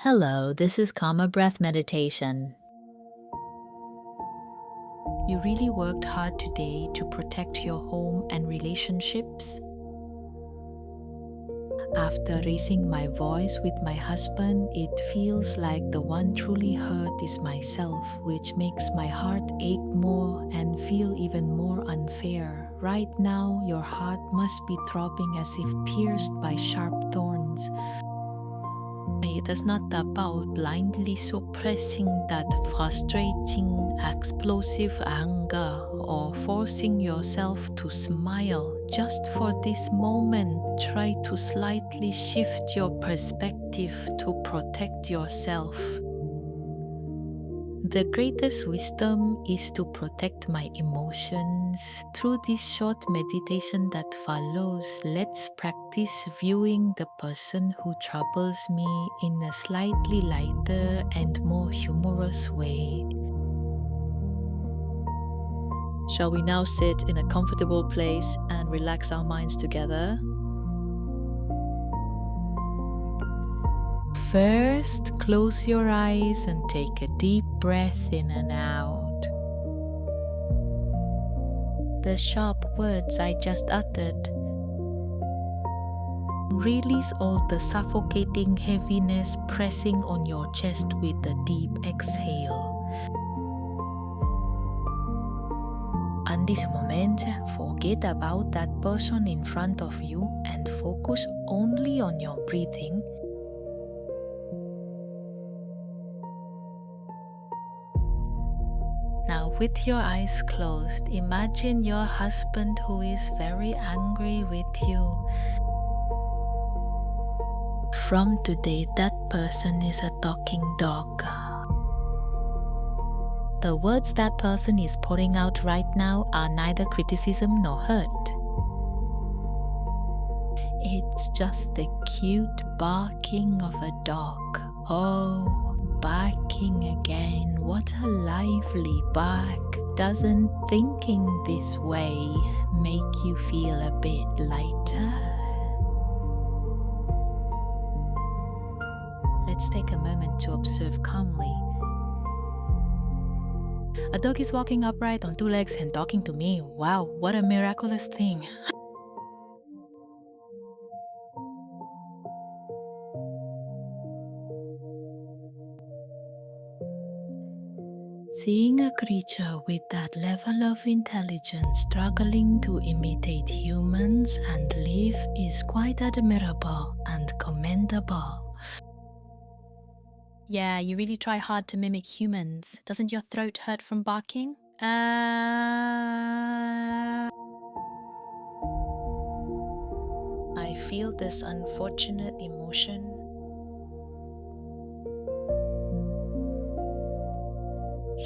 Hello, this is Karma Breath Meditation. You really worked hard today to protect your home and relationships. After raising my voice with my husband, it feels like the one truly hurt is myself, which makes my heart ache more and feel even more unfair. Right now, your heart must be throbbing as if pierced by sharp thorns. It is not about blindly suppressing that frustrating, explosive anger or forcing yourself to smile. Just for this moment, try to slightly shift your perspective to protect yourself. The greatest wisdom is to protect my emotions. Through this short meditation that follows, let's practice viewing the person who troubles me in a slightly lighter and more humorous way. Shall we now sit in a comfortable place and relax our minds together? First, close your eyes and take a deep breath in and out. The sharp words I just uttered. Release all the suffocating heaviness pressing on your chest with a deep exhale. In this moment, forget about that person in front of you and focus only on your breathing. Now, with your eyes closed, imagine your husband who is very angry with you. From today, that person is a talking dog. The words that person is pouring out right now are neither criticism nor hurt. It's just the cute barking of a dog. Oh, barking again. What a lively bark. Doesn't thinking this way make you feel a bit lighter? Let's take a moment to observe calmly. A dog is walking upright on two legs and talking to me. Wow, what a miraculous thing. Seeing a creature with that level of intelligence struggling to imitate humans and live is quite admirable and commendable. Yeah, you really try hard to mimic humans. Doesn't your throat hurt from barking? I feel this unfortunate emotion.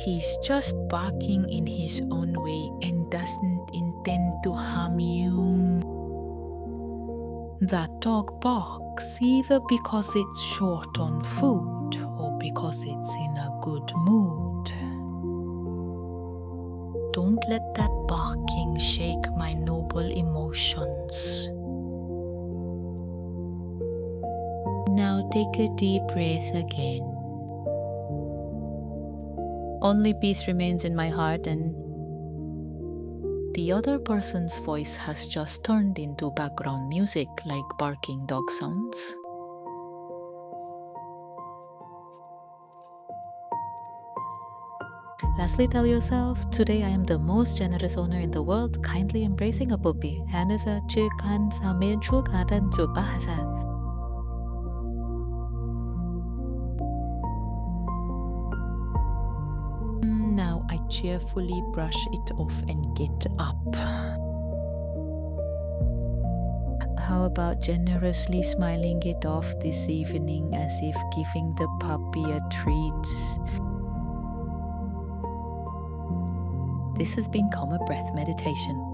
He's just barking in his own way and doesn't intend to harm you. That dog barks either because it's short on food or because it's in a good mood. Don't let that barking shake my noble emotions. Now take a deep breath again. Only peace remains in my heart, and the other person's voice has just turned into background music like barking dog sounds. Lastly, tell yourself, today I am the most generous owner in the world, kindly embracing a puppy. 하늘에서 축한 삶을 축하하던 축하하자. Now I cheerfully brush it off and get up. How about generously smiling it off this evening as if giving the puppy a treat? This has been Karma Breath Meditation.